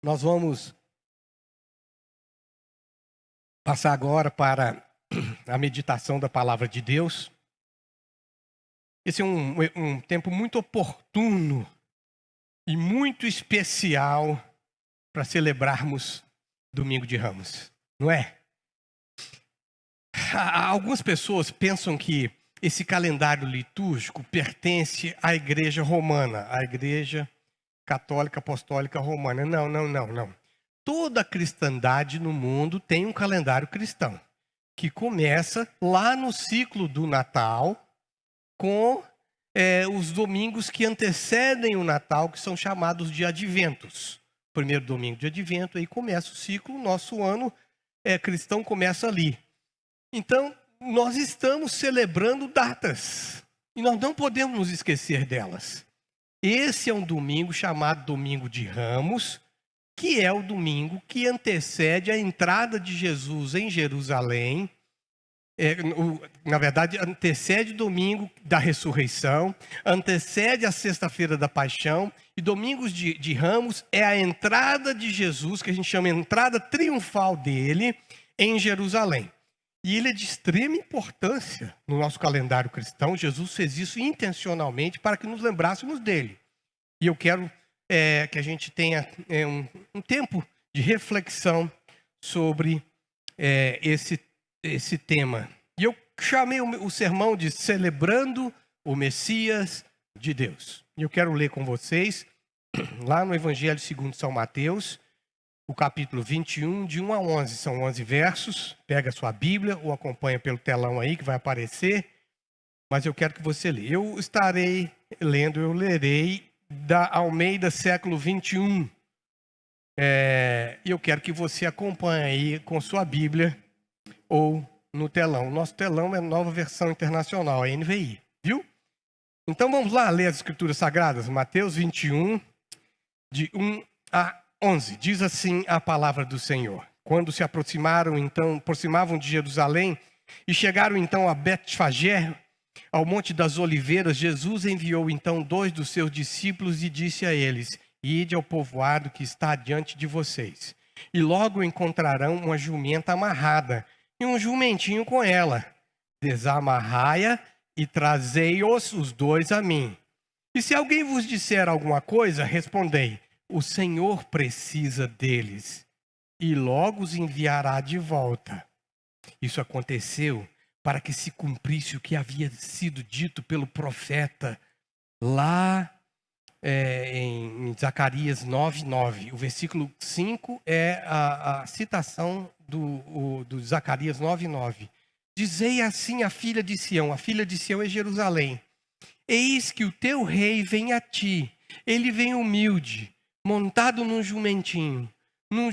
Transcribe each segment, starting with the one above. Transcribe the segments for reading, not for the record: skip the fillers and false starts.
Nós vamos passar agora para a meditação da palavra de Deus. Esse é um tempo muito oportuno e muito especial para celebrarmos Domingo de Ramos, não é? Algumas pessoas pensam que esse calendário litúrgico pertence à Igreja Romana, à Igreja Católica Apostólica Romana. Não. Toda a cristandade no mundo tem um calendário cristão, que começa lá no ciclo do Natal, com os domingos que antecedem o Natal, que são chamados de adventos. Primeiro domingo de advento, aí começa o ciclo, nosso ano cristão começa ali. Então, nós estamos celebrando datas, e nós não podemos nos esquecer delas. Esse é um domingo chamado Domingo de Ramos, que é o domingo que antecede a entrada de Jesus em Jerusalém. Na verdade, antecede o domingo da ressurreição, antecede a sexta-feira da paixão, e Domingos de Ramos é a entrada de Jesus, que a gente chama de entrada triunfal dele, em Jerusalém. E ele é de extrema importância no nosso calendário cristão. Jesus fez isso intencionalmente para que nos lembrássemos dele. E eu quero que a gente tenha um tempo de reflexão sobre esse tema. E eu chamei o sermão de Celebrando o Messias de Deus. E eu quero ler com vocês, lá no Evangelho segundo São Mateus, o capítulo 21, de 1 a 11. São 11 versos. Pega a sua Bíblia ou acompanha pelo telão aí que vai aparecer. Mas eu quero que você leia. Eu lerei da Almeida século 21. E eu quero que você acompanhe aí com sua Bíblia ou no telão. O nosso telão é Nova Versão Internacional, é NVI, viu? Então vamos lá ler as Escrituras Sagradas. Mateus 21, de 1 a 11. Diz assim a palavra do Senhor. Quando se aproximavam de Jerusalém e chegaram então a Betfagé, ao Monte das Oliveiras, Jesus enviou então 2 dos seus discípulos e disse a eles: Ide ao povoado que está diante de vocês, e logo encontrarão uma jumenta amarrada e um jumentinho com ela. Desamarrai-a e trazei-os os 2 a mim. E se alguém vos disser alguma coisa, respondei: o Senhor precisa deles, e logo os enviará de volta. Isso aconteceu para que se cumprisse o que havia sido dito pelo profeta lá em Zacarias 9:9. O versículo 5 é a citação do Zacarias 9:9. Dizei assim à filha de Sião. A filha de Sião é Jerusalém: eis que o teu rei vem a ti. Ele vem humilde, montado num jumentinho, num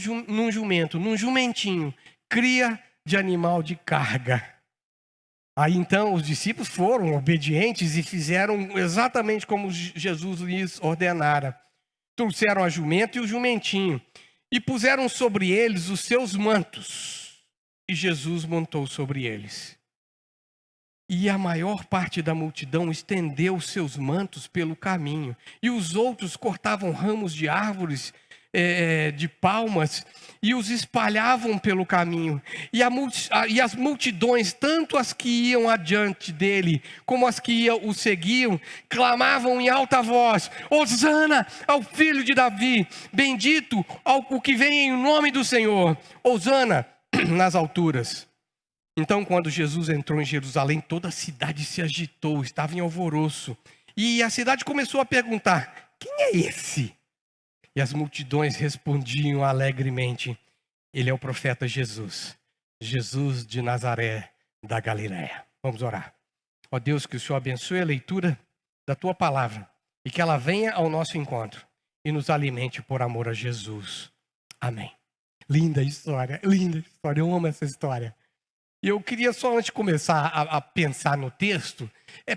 jumentinho, cria de animal de carga. Aí então os discípulos foram obedientes e fizeram exatamente como Jesus lhes ordenara. Trouxeram a jumenta e o jumentinho e puseram sobre eles os seus mantos. E Jesus montou sobre eles. E a maior parte da multidão estendeu os seus mantos pelo caminho. E os outros cortavam ramos de árvores, de palmas, e os espalhavam pelo caminho. E as multidões, tanto as que iam adiante dele, como as que o seguiam, clamavam em alta voz: Hosana ao filho de Davi, bendito o que vem em nome do Senhor, Hosana nas alturas. Então, quando Jesus entrou em Jerusalém, toda a cidade se agitou, estava em alvoroço. E a cidade começou a perguntar: quem é esse? E as multidões respondiam alegremente: ele é o profeta Jesus, Jesus de Nazaré da Galileia. Vamos orar. Ó Deus, que o Senhor abençoe a leitura da tua palavra e que ela venha ao nosso encontro e nos alimente por amor a Jesus. Amém. Linda história, eu amo essa história. E eu queria só, antes de começar a pensar no texto,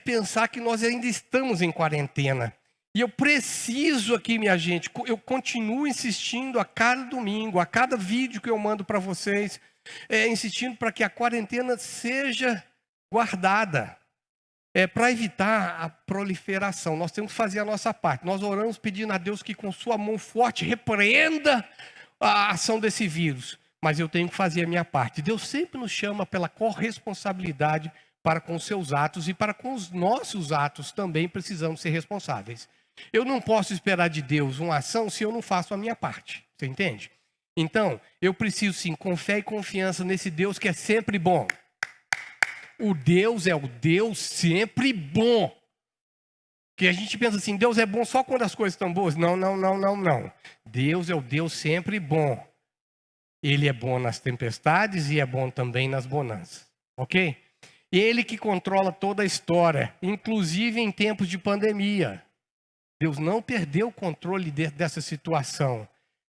pensar que nós ainda estamos em quarentena. E eu preciso aqui, minha gente, eu continuo insistindo a cada domingo, a cada vídeo que eu mando para vocês, insistindo para que a quarentena seja guardada. para evitar a proliferação. Nós temos que fazer a nossa parte. Nós oramos pedindo a Deus que com sua mão forte repreenda a ação desse vírus. Mas eu tenho que fazer a minha parte. Deus sempre nos chama pela corresponsabilidade para com os seus atos e para com os nossos atos também precisamos ser responsáveis. Eu não posso esperar de Deus uma ação se eu não faço a minha parte. Você entende? Então, eu preciso sim, com fé e confiança nesse Deus que é sempre bom. O Deus é o Deus sempre bom. Que a gente pensa assim, Deus é bom só quando as coisas estão boas. Não. Deus é o Deus sempre bom. Ele é bom nas tempestades e é bom também nas bonanças. Ok? Ele que controla toda a história, inclusive em tempos de pandemia. Deus não perdeu o controle dessa situação.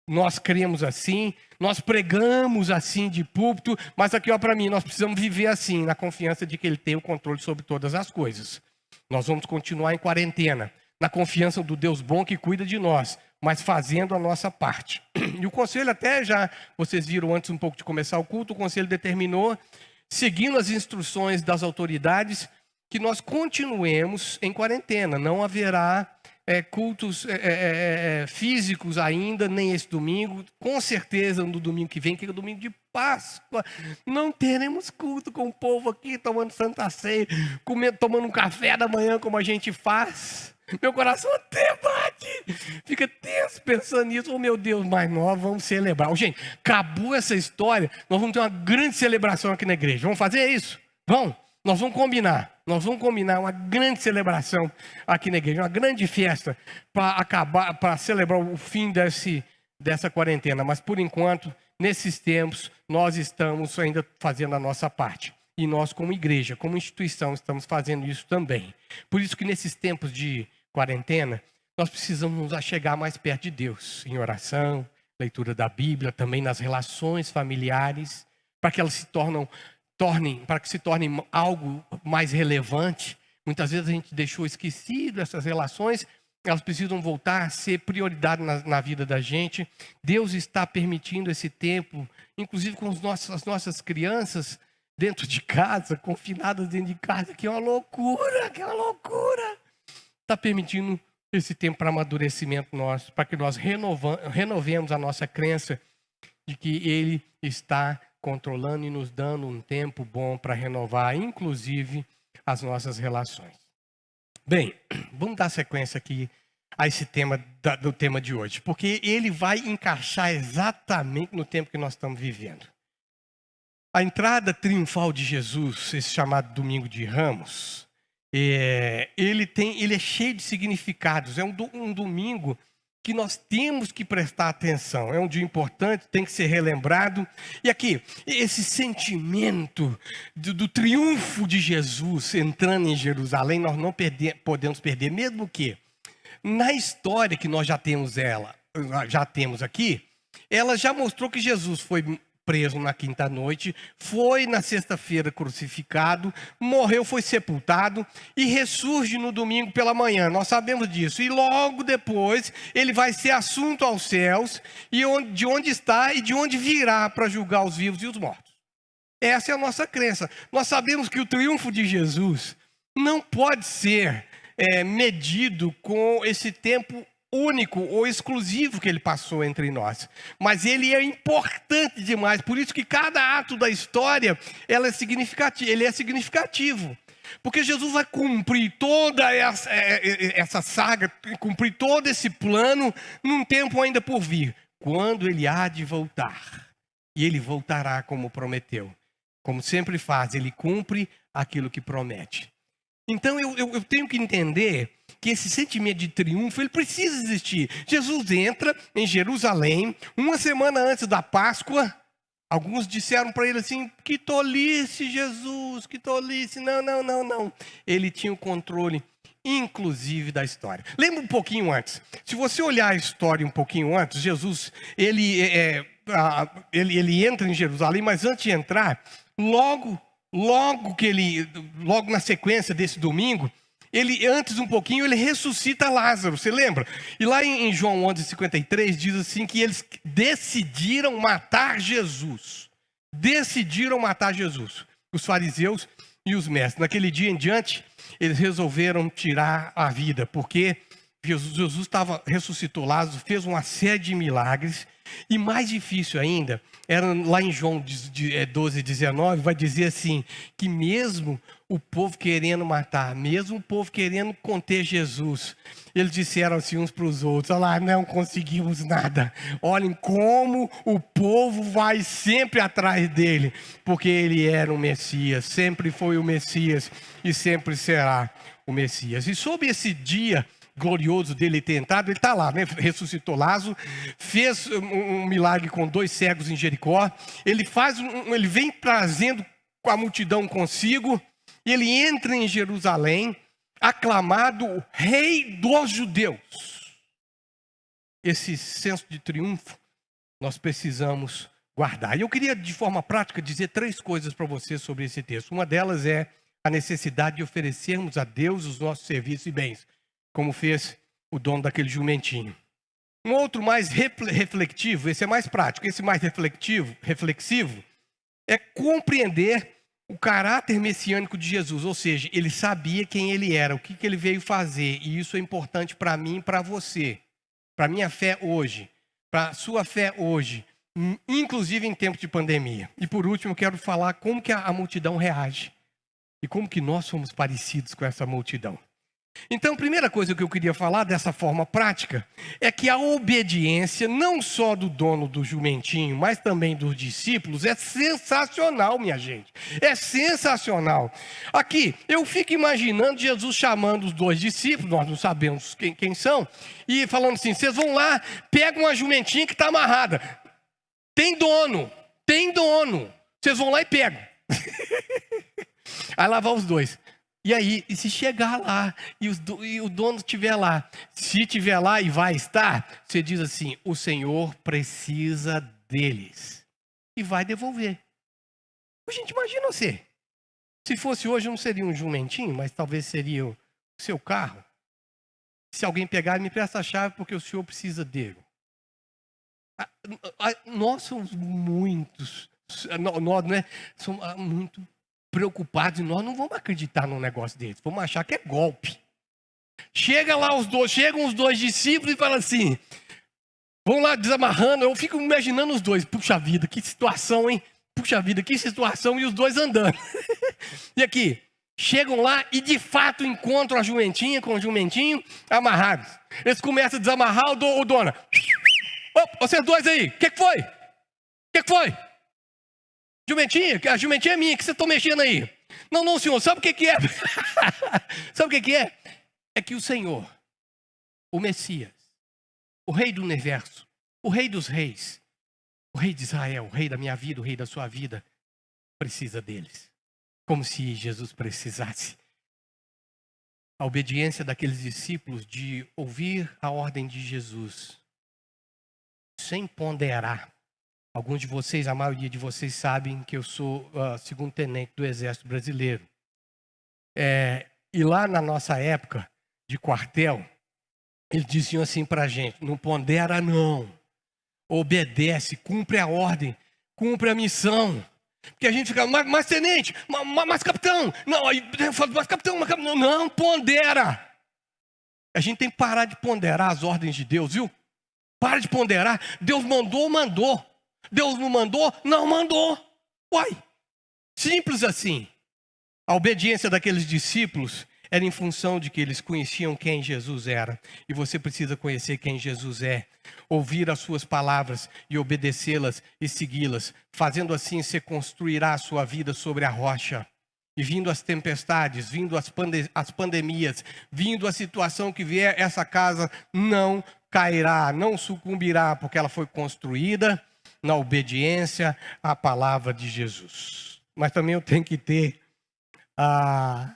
Nós cremos assim, nós pregamos assim de púlpito, mas aqui para mim, nós precisamos viver assim, na confiança de que Ele tem o controle sobre todas as coisas. Nós vamos continuar em quarentena, na confiança do Deus bom que cuida de nós, mas fazendo a nossa parte. E o conselho até já, vocês viram antes um pouco de começar o culto, o conselho determinou, seguindo as instruções das autoridades, que nós continuemos em quarentena. Não haverá cultos físicos ainda, nem esse domingo. Com certeza no domingo que vem, que é o domingo de Páscoa, não teremos culto com o povo aqui, tomando Santa Ceia, tomando um café da manhã como a gente faz. Meu coração até bate, fica tenso pensando nisso. Oh meu Deus, mas nós vamos celebrar. Gente, acabou essa história, nós vamos ter uma grande celebração aqui na igreja. Vamos fazer isso? Vamos? Nós vamos combinar uma grande celebração aqui na igreja, uma grande festa para celebrar o fim dessa quarentena. Mas por enquanto, nesses tempos, nós estamos ainda fazendo a nossa parte. E nós como igreja, como instituição, estamos fazendo isso também. Por isso que nesses tempos de quarentena, nós precisamos nos achegar mais perto de Deus, em oração, leitura da Bíblia, também nas relações familiares, para que elas se tornem algo mais relevante. Muitas vezes a gente deixou esquecido essas relações, elas precisam voltar a ser prioridade na vida da gente. Deus está permitindo esse tempo, inclusive com as nossas crianças dentro de casa, confinadas dentro de casa, que é uma loucura, Está permitindo esse tempo para amadurecimento nosso, para que nós renovemos a nossa crença de que Ele está controlando e nos dando um tempo bom para renovar, inclusive, as nossas relações. Bem, vamos dar sequência aqui a esse tema do tema de hoje, porque ele vai encaixar exatamente no tempo que nós estamos vivendo. A entrada triunfal de Jesus, esse chamado Domingo de Ramos, ele é cheio de significados. É um domingo que nós temos que prestar atenção. É um dia importante, tem que ser relembrado. E aqui, esse sentimento do triunfo de Jesus entrando em Jerusalém, nós não podemos perder, mesmo que na história que nós já temos aqui, ela já mostrou que Jesus foi preso na quinta noite, foi na sexta-feira crucificado, morreu, foi sepultado e ressurge no domingo pela manhã. Nós sabemos disso. E logo depois ele vai ser assunto aos céus, e de onde está e de onde virá para julgar os vivos e os mortos. Essa é a nossa crença. Nós sabemos que o triunfo de Jesus não pode ser medido com esse tempo único ou exclusivo que ele passou entre nós, mas ele é importante demais. Por isso que cada ato da história ele é significativo, porque Jesus vai cumprir toda essa saga, cumprir todo esse plano num tempo ainda por vir, quando ele há de voltar. E ele voltará como prometeu, como sempre faz. Ele cumpre aquilo que promete. Então eu tenho que entender que esse sentimento de triunfo, ele precisa existir. Jesus entra em Jerusalém, uma semana antes da Páscoa. Alguns disseram para ele assim, que tolice, Jesus, que tolice. Não. Ele tinha o controle, inclusive, da história. Lembra um pouquinho antes. Se você olhar a história um pouquinho antes, Jesus, ele entra em Jerusalém, mas antes de entrar, logo na sequência desse domingo, antes um pouquinho, ele ressuscita Lázaro, você lembra? E lá em João 11:53 diz assim que eles decidiram matar Jesus. Os fariseus e os mestres. Naquele dia em diante, eles resolveram tirar a vida, porque Jesus ressuscitou Lázaro, fez uma série de milagres, e mais difícil ainda, era lá em João 12, 19, vai dizer assim, que mesmo o povo querendo matar, mesmo o povo querendo conter Jesus, eles disseram assim uns para os outros, olha lá, não conseguimos nada, olhem como o povo vai sempre atrás dele, porque ele era o Messias, sempre foi o Messias e sempre será o Messias. E sobre esse dia glorioso dele ter entrado, ele está lá, né? Ressuscitou Lázaro, fez um milagre com 2 cegos em Jericó, ele vem trazendo a multidão consigo, e ele entra em Jerusalém, aclamado Rei dos Judeus. Esse senso de triunfo nós precisamos guardar. E eu queria, de forma prática, dizer 3 coisas para você sobre esse texto. Uma delas é a necessidade de oferecermos a Deus os nossos serviços e bens, como fez o dono daquele jumentinho. Um outro mais reflexivo, esse é mais prático, esse mais reflexivo, é compreender o caráter messiânico de Jesus, ou seja, ele sabia quem ele era, o que ele veio fazer, e isso é importante para mim e para você, para a minha fé hoje, para a sua fé hoje, inclusive em tempos de pandemia. E por último, quero falar como que a multidão reage, e como que nós somos parecidos com essa multidão. Então, a primeira coisa que eu queria falar dessa forma prática é que a obediência, não só do dono do jumentinho, mas também dos discípulos, é sensacional, minha gente. É sensacional. Aqui, eu fico imaginando Jesus chamando os 2 discípulos, nós não sabemos quem são, e falando assim, vocês vão lá, pegam uma jumentinha que está amarrada. Tem dono. Vocês vão lá e pegam. Aí lá vão os 2. E aí, e se chegar lá, e o dono estiver lá, se estiver lá e vai estar, você diz assim, o Senhor precisa deles. E vai devolver. Gente, imagina você. Se fosse hoje, não seria um jumentinho, mas talvez seria o seu carro. Se alguém pegar, me presta a chave porque o senhor precisa dele. Nós somos muitos, nós, né, somos muito preocupados, e nós não vamos acreditar num negócio desse, vamos achar que é golpe. Chegam os 2 discípulos e falam assim, vão lá desamarrando, eu fico imaginando os 2, puxa vida, que situação, hein? Puxa vida, que situação, e os 2 andando. E aqui, chegam lá e de fato encontram a jumentinha com o jumentinho amarrados. Eles começam a desamarrar, o dono, vocês 2 aí, o que foi? O que foi? Jumentinha, a jumentinha é minha, que vocês estão mexendo aí? Não, senhor, sabe o que é? Sabe o que é? É que o Senhor, o Messias, o Rei do Universo, o Rei dos Reis, o Rei de Israel, o Rei da minha vida, o Rei da sua vida, precisa deles. Como se Jesus precisasse. A obediência daqueles discípulos de ouvir a ordem de Jesus, sem ponderar. Alguns de vocês, a maioria de vocês sabem que eu sou 2º tenente do Exército Brasileiro. E lá na nossa época de quartel, eles diziam assim para a gente, não pondera não, obedece, cumpre a ordem, cumpre a missão. Porque a gente fica, mas tenente, mas capitão, não, aí fala, mas capitão, não, pondera. A gente tem que parar de ponderar as ordens de Deus, viu? Para de ponderar, Deus mandou. Deus não mandou? Não mandou. Uai, simples assim. A obediência daqueles discípulos era em função de que eles conheciam quem Jesus era. E você precisa conhecer quem Jesus é. Ouvir as suas palavras e obedecê-las e segui-las. Fazendo assim, você construirá a sua vida sobre a rocha. E vindo as tempestades, vindo as pandemias, vindo a situação que vier, essa casa não cairá, não sucumbirá, porque ela foi construída na obediência à palavra de Jesus. Mas também eu tenho que ter a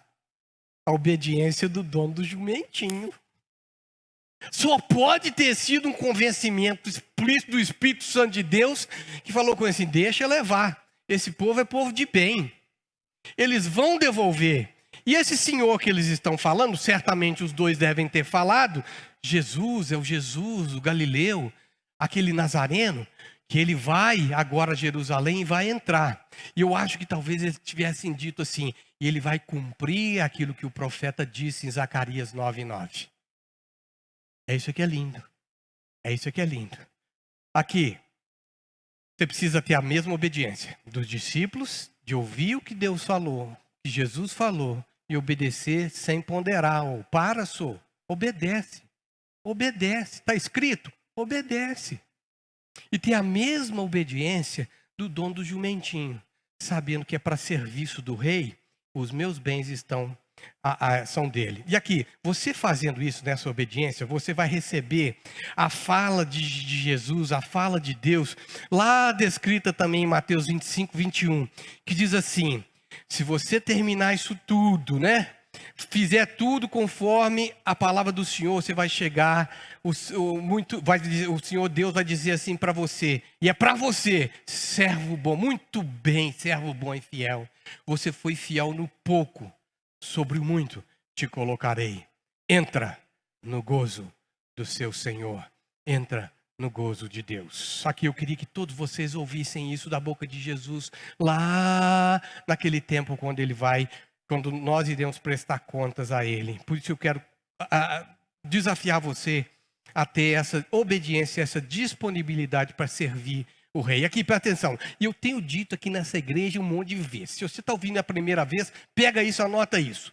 obediência do dono do jumentinho. Só pode ter sido um convencimento explícito do Espírito Santo de Deus que falou com ele assim, deixa levar. Esse povo é povo de bem. Eles vão devolver. E esse senhor que eles estão falando, certamente os 2 devem ter falado, Jesus, é o Jesus, o Galileu, aquele Nazareno, que ele vai agora a Jerusalém e vai entrar. E eu acho que talvez eles tivessem dito assim, e ele vai cumprir aquilo que o profeta disse em Zacarias 9:9. É isso que é lindo. É isso que é lindo. Aqui, você precisa ter a mesma obediência dos discípulos, de ouvir o que Deus falou, que Jesus falou, e obedecer sem ponderar. Ou para, sou, obedece. Obedece. Está escrito? Obedece. E ter a mesma obediência do dono do jumentinho, sabendo que é para serviço do rei, os meus bens são dele. E aqui, você fazendo isso nessa obediência, você vai receber a fala de Jesus, a fala de Deus, lá descrita também em Mateus 25:21, que diz assim: se você terminar isso tudo, né? Fizer tudo conforme a palavra do Senhor, você vai chegar, o Senhor Deus vai dizer assim para você, e é para você: servo bom, muito bem, servo bom e fiel. Você foi fiel no pouco, sobre o muito te colocarei. Entra no gozo do seu Senhor. Entra no gozo de Deus. Aqui eu queria que todos vocês ouvissem isso da boca de Jesus, lá naquele tempo quando nós iremos prestar contas a Ele. Por isso eu quero desafiar você a ter essa obediência, essa disponibilidade para servir o rei. Aqui, presta atenção. E eu tenho dito aqui nessa igreja um monte de vezes. Se você está ouvindo a primeira vez, pega isso, anota isso.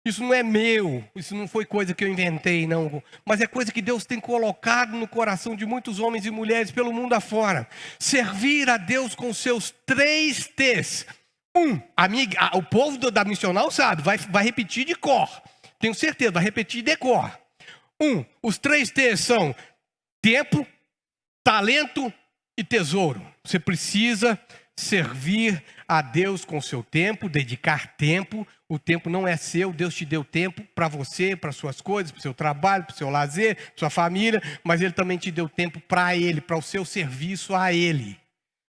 Isso não é meu, isso não foi coisa que eu inventei, não. Mas é coisa que Deus tem colocado no coração de muitos homens e mulheres pelo mundo afora. Servir a Deus com seus 3 T's. O povo da missional sabe, vai repetir de cor. Tenho certeza, vai repetir de cor. Os 3 T's são tempo, talento e tesouro. Você precisa servir a Deus com o seu tempo, dedicar tempo. O tempo não é seu, Deus te deu tempo para você, para suas coisas, para o seu trabalho, para o seu lazer, para sua família, mas Ele também te deu tempo para Ele, para o seu serviço a Ele.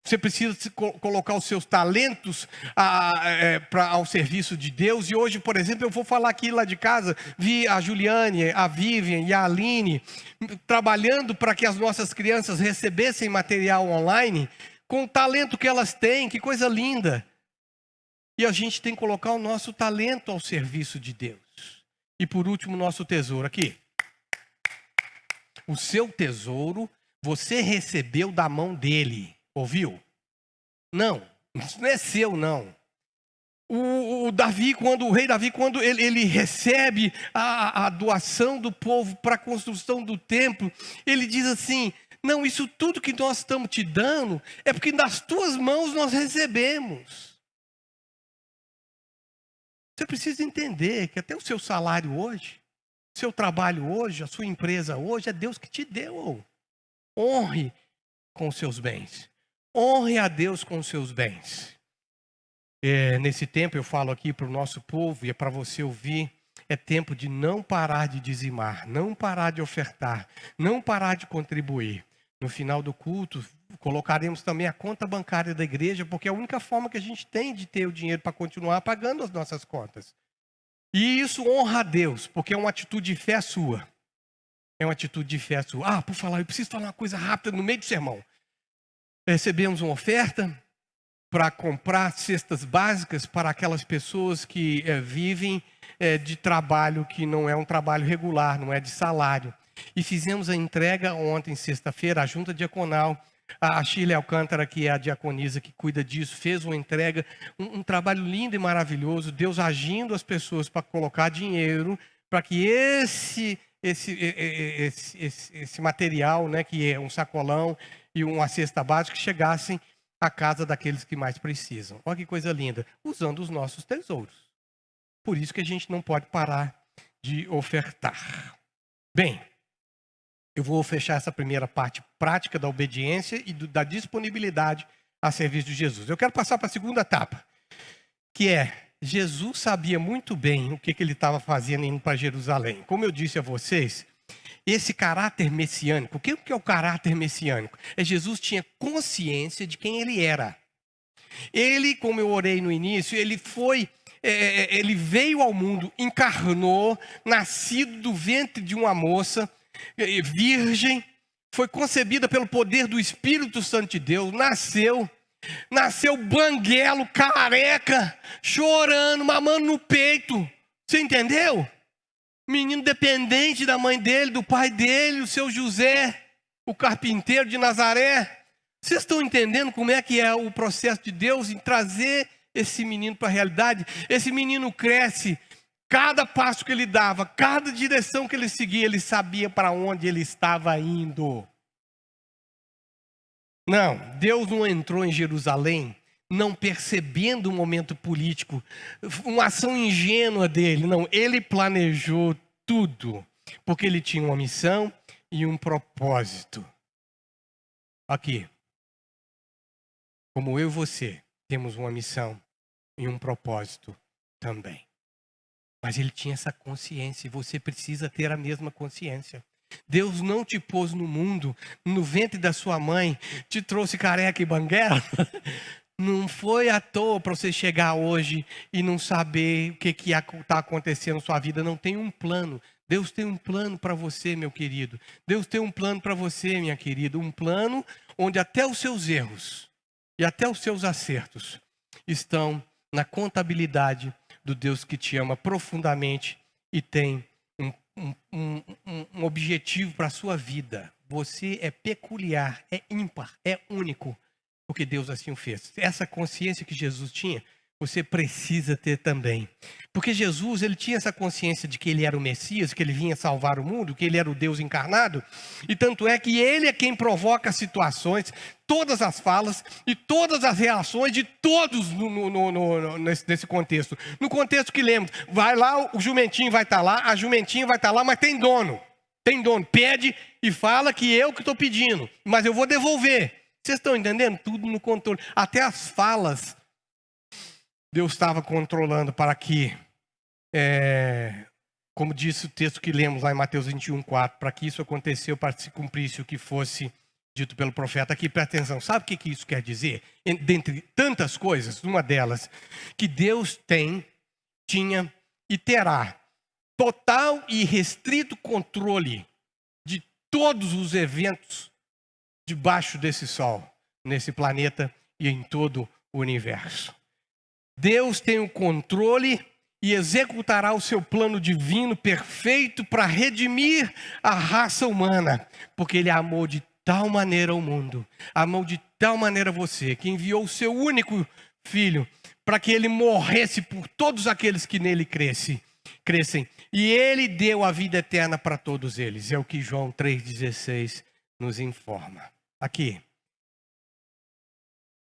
Você precisa colocar os seus talentos ao serviço de Deus. E hoje, por exemplo, eu vou falar aqui lá de casa, vi a Juliane, a Vivian e a Aline trabalhando para que as nossas crianças recebessem material online com o talento que elas têm. Que coisa linda! E a gente tem que colocar o nosso talento ao serviço de Deus. E por último, o nosso tesouro aqui. O seu tesouro, você recebeu da mão dele. Ouviu? Não, isso não é seu, não. O rei Davi, quando ele recebe a doação do povo para a construção do templo, ele diz assim: não, isso tudo que nós estamos te dando é porque das tuas mãos nós recebemos. Você precisa entender que até o seu salário hoje, seu trabalho hoje, a sua empresa hoje, é Deus que te deu. Honre com os seus bens. Honre a Deus com os seus bens. Nesse tempo eu falo aqui para o nosso povo e é para você ouvir. É tempo de não parar de dizimar, não parar de ofertar, não parar de contribuir. No final do culto, colocaremos também a conta bancária da igreja, porque é a única forma que a gente tem de ter o dinheiro para continuar pagando as nossas contas. E isso honra a Deus, porque é uma atitude de fé sua. É uma atitude de fé sua. Por falar, eu preciso falar uma coisa rápida no meio do sermão. Recebemos uma oferta para comprar cestas básicas para aquelas pessoas que vivem de trabalho que não é um trabalho regular, não é de salário. E fizemos a entrega ontem, sexta-feira, a junta diaconal. A Shirley Alcântara, que é a diaconisa que cuida disso, fez uma entrega, um trabalho lindo e maravilhoso. Deus agindo as pessoas para colocar dinheiro, para que esse material, né, que é um sacolão e uma cesta básica, chegassem à casa daqueles que mais precisam. Olha que coisa linda, usando os nossos tesouros. Por isso que a gente não pode parar de ofertar. Bem, eu vou fechar essa primeira parte prática da obediência e da disponibilidade a serviço de Jesus. Eu quero passar para a segunda etapa, que é: Jesus sabia muito bem o que ele estava fazendo indo para Jerusalém. Como eu disse a vocês, esse caráter messiânico, o que é o caráter messiânico? Jesus tinha consciência de quem ele era. Ele, como eu orei no início, ele veio ao mundo, encarnou, nascido do ventre de uma moça, virgem, foi concebida pelo poder do Espírito Santo de Deus, nasceu, Nasceu banguelo, careca, chorando, mamando no peito. Você entendeu? Menino dependente da mãe dele, do pai dele, o seu José, o carpinteiro de Nazaré. Vocês estão entendendo como é que é o processo de Deus em trazer esse menino para a realidade? Esse menino cresce, cada passo que ele dava, cada direção que ele seguia, ele sabia para onde ele estava indo. Não, Deus não entrou em Jerusalém não percebendo o momento político, uma ação ingênua dele. Não, ele planejou tudo, porque ele tinha uma missão e um propósito. Aqui, como eu e você, temos uma missão e um propósito também. Mas ele tinha essa consciência e você precisa ter a mesma consciência. Deus não te pôs no mundo, no ventre da sua mãe, te trouxe careca e banguela. Não foi à toa para você chegar hoje e não saber o que está acontecendo na sua vida. Não tem um plano. Deus tem um plano para você, meu querido. Deus tem um plano para você, minha querida. Um plano onde até os seus erros e até os seus acertos estão na contabilidade do Deus que te ama profundamente e tem um objetivo para a sua vida. Você é peculiar, é ímpar, é único. Porque Deus assim o fez. Essa consciência que Jesus tinha, você precisa ter também. Porque Jesus, ele tinha essa consciência de que ele era o Messias, que ele vinha salvar o mundo, que ele era o Deus encarnado. E tanto é que ele é quem provoca as situações, todas as falas e todas as reações de todos nesse contexto. No contexto que lemos, vai lá, o jumentinho vai estar lá, a jumentinha vai estar lá, mas tem dono. Tem dono, pede e fala que eu que estou pedindo, mas eu vou devolver. Vocês estão entendendo? Tudo no controle. Até as falas, Deus estava controlando para que, como disse o texto que lemos lá em Mateus 21:4, para que isso aconteceu, para que se cumprisse o que fosse dito pelo profeta. Aqui, presta atenção, sabe o que isso quer dizer? Dentre tantas coisas, uma delas, que Deus tinha e terá total e restrito controle de todos os eventos debaixo desse sol, nesse planeta e em todo o universo. Deus tem o controle e executará o seu plano divino perfeito para redimir a raça humana, porque Ele amou de tal maneira o mundo, amou de tal maneira você, que enviou o seu único Filho para que Ele morresse por todos aqueles que nele crescem. E Ele deu a vida eterna para todos eles. É o que João 3,16 nos informa. Aqui,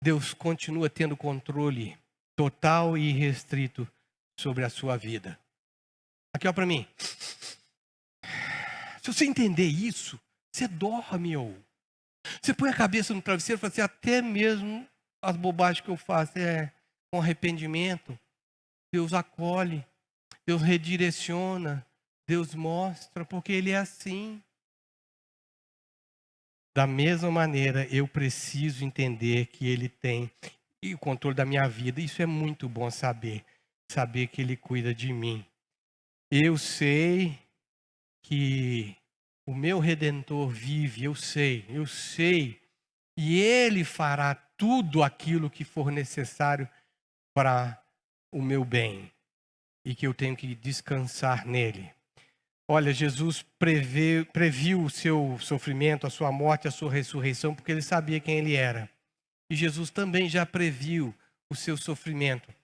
Deus continua tendo controle total e irrestrito sobre a sua vida. Aqui, ó, para mim. Se você entender isso, você dorme, Você põe a cabeça no travesseiro e fala assim, até mesmo as bobagens que eu faço com arrependimento, Deus acolhe, Deus redireciona, Deus mostra, porque Ele é assim. Da mesma maneira, eu preciso entender que Ele tem o controle da minha vida. Isso é muito bom saber que Ele cuida de mim. Eu sei que o meu Redentor vive, eu sei. E Ele fará tudo aquilo que for necessário para o meu bem. E que eu tenho que descansar nele. Olha, Jesus previu o seu sofrimento, a sua morte, a sua ressurreição, porque Ele sabia quem Ele era. E Jesus também já previu o seu sofrimento,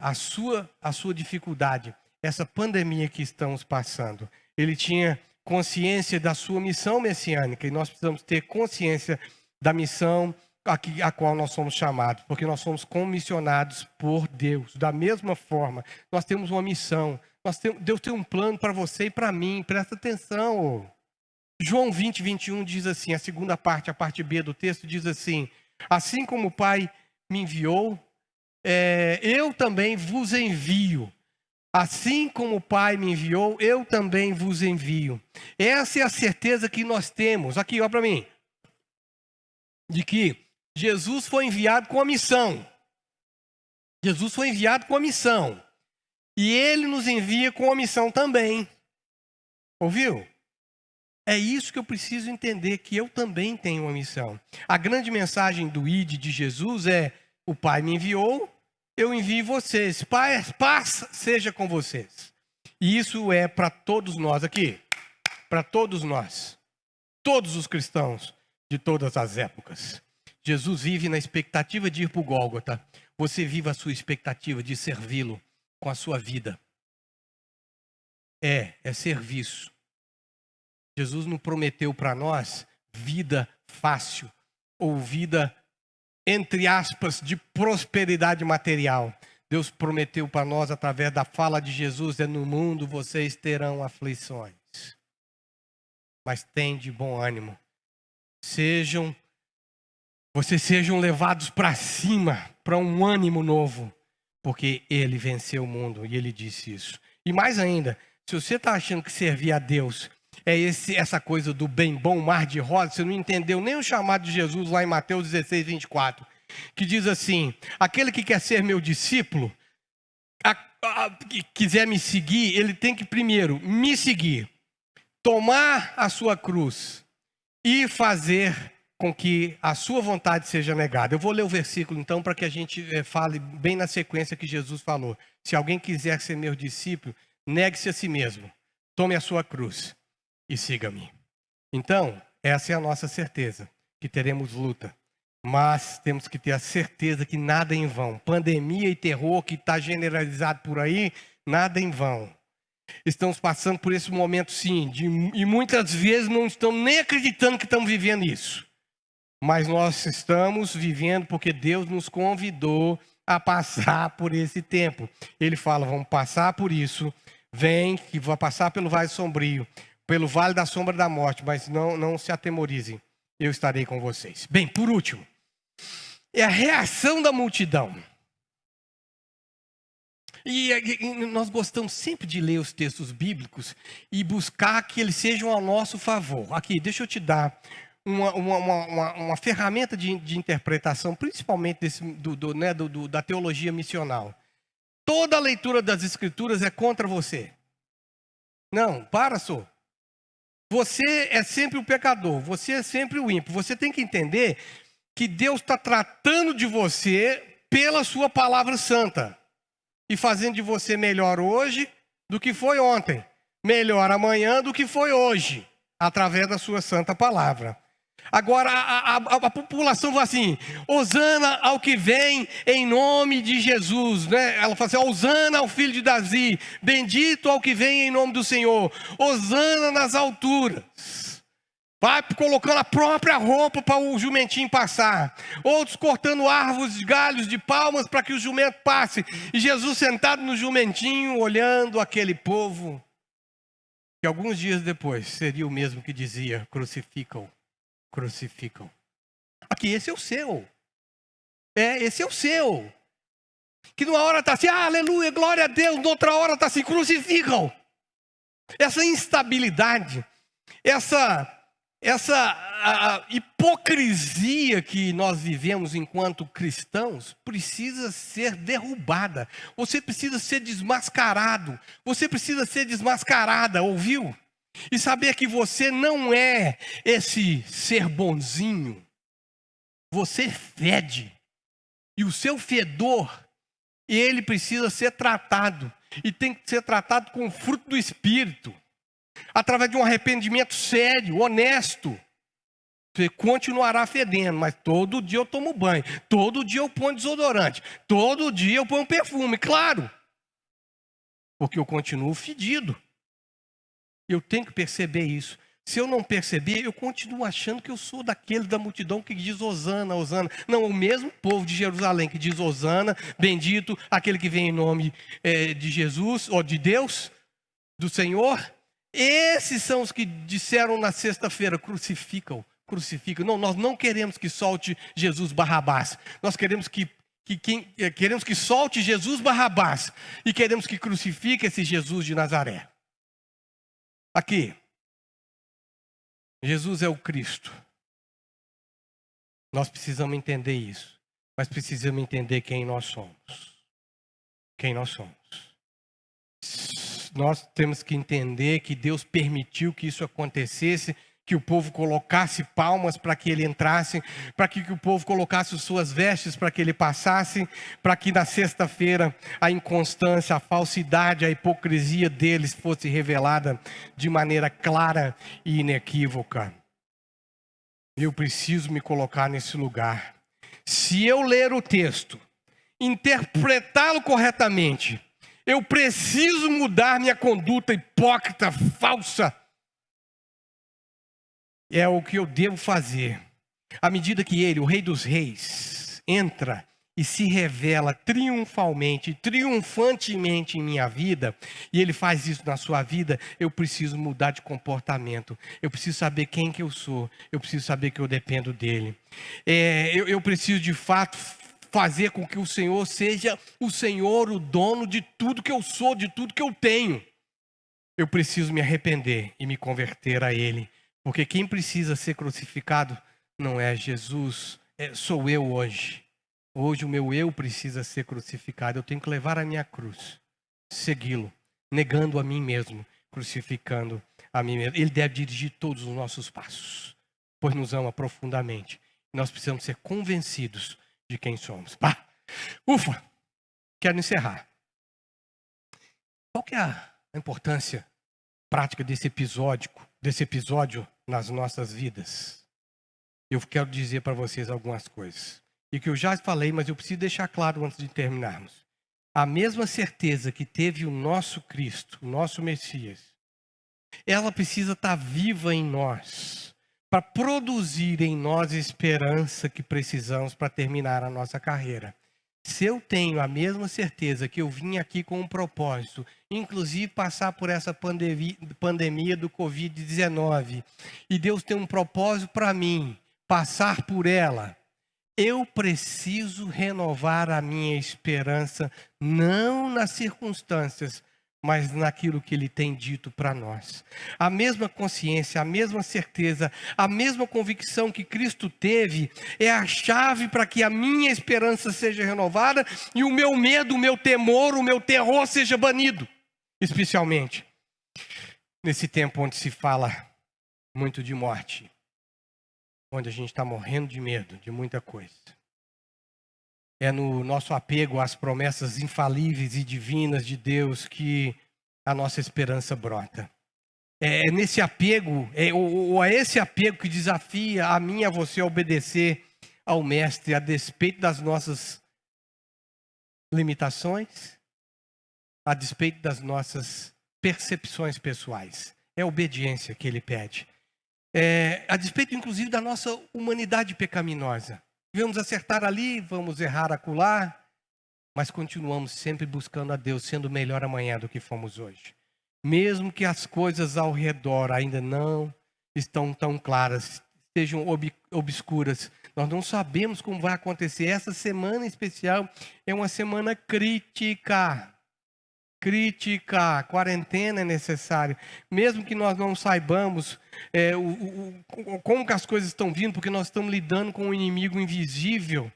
a sua dificuldade, essa pandemia que estamos passando. Ele tinha consciência da sua missão messiânica, e nós precisamos ter consciência da missão a qual nós somos chamados, porque nós somos comissionados por Deus. Da mesma forma, nós temos uma missão. Deus tem um plano para você e para mim, presta atenção. João 20:21 diz assim, a segunda parte, a parte B do texto diz assim, assim como o Pai me enviou, eu também vos envio. Assim como o Pai me enviou, eu também vos envio. Essa é a certeza que nós temos, aqui ó para mim, de que Jesus foi enviado com a missão. Jesus foi enviado com a missão. E Ele nos envia com a missão também. Ouviu? É isso que eu preciso entender, que eu também tenho uma missão. A grande mensagem do ID de Jesus é: o Pai me enviou, eu envio vocês. Paz seja com vocês. E isso é para todos nós aqui. Para todos nós. Todos os cristãos de todas as épocas. Jesus vive na expectativa de ir para o Gólgota. Você vive a sua expectativa de servi-lo com a sua vida. É serviço. Jesus não prometeu para nós vida fácil ou vida, entre aspas, de prosperidade material. Deus prometeu para nós, através da fala de Jesus, no mundo vocês terão aflições. Mas tem de bom ânimo. Vocês sejam levados para cima, para um ânimo novo, porque Ele venceu o mundo e Ele disse isso. E mais ainda, se você está achando que servir a Deus essa coisa do bem bom, mar de rosa, você não entendeu nem o chamado de Jesus lá em Mateus 16, 24, que diz assim: aquele que quer ser meu discípulo, que quiser me seguir, ele tem que primeiro me seguir, tomar a sua cruz e fazer com que a sua vontade seja negada. Eu vou ler o versículo então para que a gente fale bem na sequência que Jesus falou. Se alguém quiser ser meu discípulo, negue-se a si mesmo, tome a sua cruz e siga-me. Então, essa é a nossa certeza, que teremos luta. Mas temos que ter a certeza que nada é em vão. Pandemia e terror que está generalizado por aí, nada é em vão. Estamos passando por esse momento, sim, e muitas vezes não estamos nem acreditando que estamos vivendo isso. Mas nós estamos vivendo porque Deus nos convidou a passar por esse tempo. Ele fala: vamos passar por isso, vem, que vai passar pelo vale sombrio, pelo vale da sombra da morte, mas não se atemorizem, eu estarei com vocês. Bem, por último, é a reação da multidão. E nós gostamos sempre de ler os textos bíblicos e buscar que eles sejam a nosso favor. Aqui, deixa eu te dar uma ferramenta de interpretação, principalmente da teologia missional. Toda a leitura das Escrituras é contra você. Não, só. Você é sempre o pecador, você é sempre o ímpio. Você tem que entender que Deus está tratando de você pela sua palavra santa. E fazendo de você melhor hoje do que foi ontem. Melhor amanhã do que foi hoje. Através da sua santa palavra. Agora a população fala assim: hosana ao que vem em nome de Jesus, né? Ela fala assim: hosana ao filho de Davi, bendito ao que vem em nome do Senhor, hosana nas alturas. Vai colocando a própria roupa para o jumentinho passar. Outros cortando árvores, galhos de palmas para que o jumento passe. E Jesus sentado no jumentinho, olhando aquele povo, que alguns dias depois seria o mesmo que dizia: crucificam. Aqui, esse é o seu. Esse é o seu. Que numa hora está assim: aleluia, glória a Deus. Noutra hora está assim: crucificam. Essa instabilidade, essa hipocrisia que nós vivemos enquanto cristãos precisa ser derrubada. Você precisa ser desmascarado. Você precisa ser desmascarada, ouviu? E saber que você não é esse ser bonzinho. Você fede. E o seu fedor, ele precisa ser tratado. E tem que ser tratado com o fruto do Espírito. Através de um arrependimento sério, honesto. Você continuará fedendo, mas todo dia eu tomo banho. Todo dia eu ponho desodorante. Todo dia eu ponho perfume, claro. Porque eu continuo fedido. Eu tenho que perceber isso. Se eu não perceber, eu continuo achando que eu sou daquele da multidão que diz hosana, hosana. Não, o mesmo povo de Jerusalém que diz hosana, bendito aquele que vem em nome de Jesus, ou de Deus, do Senhor. Esses são os que disseram na sexta-feira: crucificam. Não, nós não queremos que solte Jesus Barrabás. Nós queremos queremos que solte Jesus Barrabás. E queremos que crucifique esse Jesus de Nazaré. Aqui, Jesus é o Cristo. Nós precisamos entender isso. Mas precisamos entender quem nós somos. Quem nós somos. nós temos que entender que Deus permitiu que isso acontecesse, que o povo colocasse palmas para que ele entrasse, para que o povo colocasse suas vestes para que ele passasse, para que na sexta-feira a inconstância, a falsidade, a hipocrisia deles fosse revelada de maneira clara e inequívoca. Eu preciso me colocar nesse lugar. Se eu ler o texto, interpretá-lo corretamente, eu preciso mudar minha conduta hipócrita, falsa. É o que eu devo fazer. À medida que ele, o Rei dos Reis, entra e se revela triunfantemente em minha vida, e ele faz isso na sua vida, eu preciso mudar de comportamento. Eu preciso saber quem que eu sou. Eu preciso saber que eu dependo dele. Eu preciso de fato fazer com que o Senhor seja o Senhor, o dono de tudo que eu sou, de tudo que eu tenho. Eu preciso me arrepender e me converter a ele. Porque quem precisa ser crucificado não é Jesus, sou eu hoje. Hoje o meu eu precisa ser crucificado. Eu tenho que levar a minha cruz, segui-lo, negando a mim mesmo, crucificando a mim mesmo. Ele deve dirigir todos os nossos passos, pois nos ama profundamente. Nós precisamos ser convencidos de quem somos. Ufa! Quero encerrar. Qual que é a importância prática desse episódio nas nossas vidas? Eu quero dizer para vocês algumas coisas. E que eu já falei, mas eu preciso deixar claro antes de terminarmos. A mesma certeza que teve o nosso Cristo, o nosso Messias, ela precisa estar viva em nós, para produzir em nós a esperança que precisamos para terminar a nossa carreira. Se eu tenho a mesma certeza que eu vim aqui com um propósito, inclusive passar por essa pandemia do Covid-19, e Deus tem um propósito para mim, passar por ela, eu preciso renovar a minha esperança, não nas circunstâncias, mas naquilo que Ele tem dito para nós. A mesma consciência, a mesma certeza, a mesma convicção que Cristo teve é a chave para que a minha esperança seja renovada e o meu medo, o meu temor, o meu terror seja banido. Especialmente nesse tempo onde se fala muito de morte, onde a gente está morrendo de medo de muita coisa. É no nosso apego às promessas infalíveis e divinas de Deus que a nossa esperança brota. É nesse apego, ou é esse apego que desafia a mim e a você a obedecer ao Mestre, a despeito das nossas limitações, a despeito das nossas percepções pessoais. É a obediência que Ele pede. A despeito, inclusive, da nossa humanidade pecaminosa. Vamos acertar ali, vamos errar acolá, mas continuamos sempre buscando a Deus, sendo melhor amanhã do que fomos hoje. Mesmo que as coisas ao redor ainda não estão tão claras, estejam obscuras, nós não sabemos como vai acontecer. Essa semana especial é uma semana crítica. Quarentena é necessária. Mesmo que nós não saibamos como que as coisas estão vindo, porque nós estamos lidando com um inimigo invisível,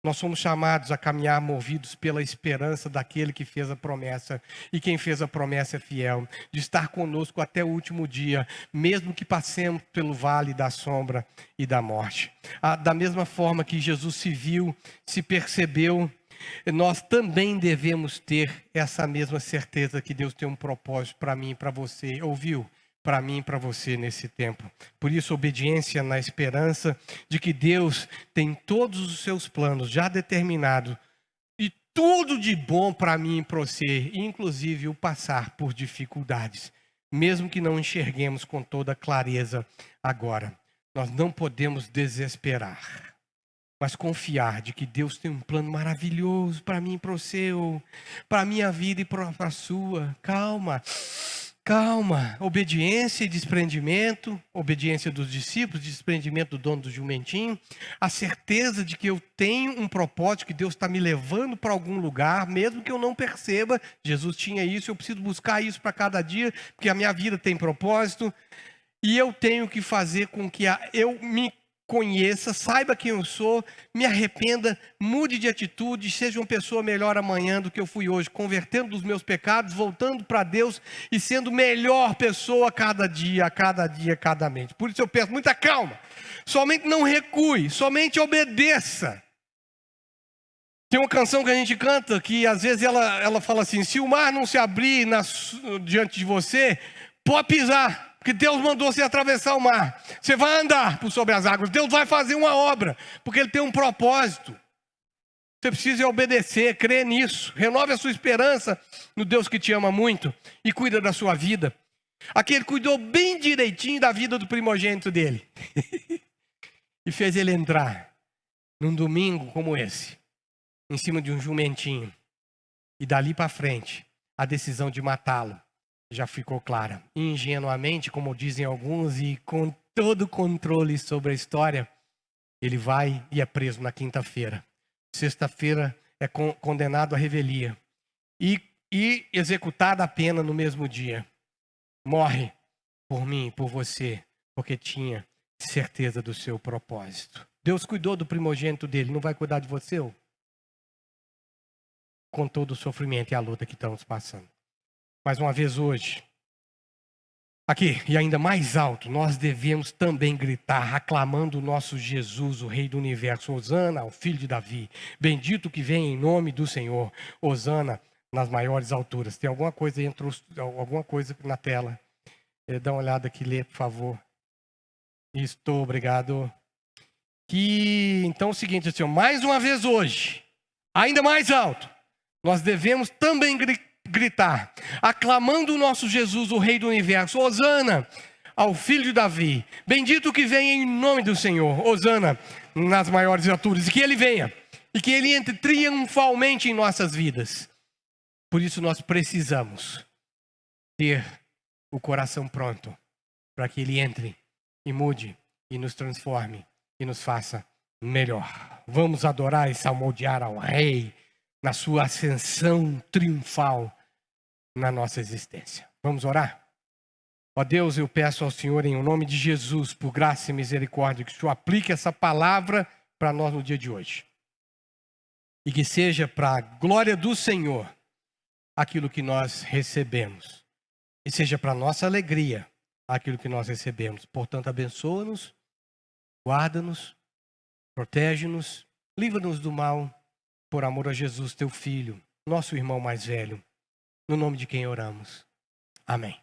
nós somos chamados a caminhar movidos pela esperança daquele que fez a promessa. E quem fez a promessa é fiel, de estar conosco até o último dia, mesmo que passemos pelo vale da sombra e da morte. Da mesma forma que Jesus se viu, se percebeu, nós também devemos ter essa mesma certeza que Deus tem um propósito para mim e para você. Ouviu? Para mim e para você nesse tempo. Por isso, obediência na esperança de que Deus tem todos os seus planos já determinados e tudo de bom para mim e para você, inclusive o passar por dificuldades, mesmo que não enxerguemos com toda clareza agora. Nós não podemos desesperar, mas confiar de que Deus tem um plano maravilhoso para mim e para o seu, para a minha vida e para a sua. Calma. Obediência e desprendimento, obediência dos discípulos, desprendimento do dono do jumentinho, a certeza de que eu tenho um propósito, que Deus está me levando para algum lugar, mesmo que eu não perceba. Jesus tinha isso, eu preciso buscar isso para cada dia, porque a minha vida tem propósito, e eu tenho que fazer com que eu me conheça, saiba quem eu sou, me arrependa, mude de atitude, seja uma pessoa melhor amanhã do que eu fui hoje, convertendo dos meus pecados, voltando para Deus e sendo melhor pessoa cada dia, cada mês. Por isso eu peço muita calma, somente não recue, somente obedeça. Tem uma canção que a gente canta que às vezes ela fala assim: se o mar não se abrir diante de você, pode pisar. Porque Deus mandou você atravessar o mar. Você vai andar por sobre as águas. Deus vai fazer uma obra, porque Ele tem um propósito. Você precisa obedecer, crer nisso. Renove a sua esperança no Deus que te ama muito e cuida da sua vida. Aqui Ele cuidou bem direitinho da vida do primogênito dele. E fez ele entrar num domingo como esse, em cima de um jumentinho. E dali para frente, a decisão de matá-lo já ficou clara. Ingenuamente, como dizem alguns, e com todo o controle sobre a história, ele vai e é preso na quinta-feira. Sexta-feira é condenado à revelia. E executada a pena no mesmo dia. Morre por mim, por você, porque tinha certeza do seu propósito. Deus cuidou do primogênito dele, não vai cuidar de você? Com todo o sofrimento e a luta que estamos passando. Mais uma vez hoje, aqui, e ainda mais alto, nós devemos também gritar, aclamando o nosso Jesus, o Rei do Universo. Hosana ao Filho de Davi, bendito que vem em nome do Senhor. Hosana nas maiores alturas. Tem alguma coisa alguma coisa na tela? Dá uma olhada aqui, lê, por favor. Estou, obrigado. Então é o seguinte, assim, mais uma vez hoje, ainda mais alto, nós devemos também gritar, aclamando o nosso Jesus, o Rei do Universo. Hosana ao Filho de Davi, bendito que venha em nome do Senhor. Hosana nas maiores alturas. E que Ele venha, e que Ele entre triunfalmente em nossas vidas. Por isso nós precisamos ter o coração pronto, para que Ele entre e mude, e nos transforme, e nos faça melhor. Vamos adorar e salmodiar ao Rei, na sua ascensão triunfal na nossa existência. Vamos orar? Ó Deus, eu peço ao Senhor, em nome de Jesus, por graça e misericórdia, que o Senhor aplique essa palavra para nós no dia de hoje. E que seja para a glória do Senhor aquilo que nós recebemos. E seja para a nossa alegria aquilo que nós recebemos. Portanto, abençoa-nos, guarda-nos, protege-nos, livra-nos do mal, por amor a Jesus, teu Filho, nosso irmão mais velho, no nome de quem oramos. Amém.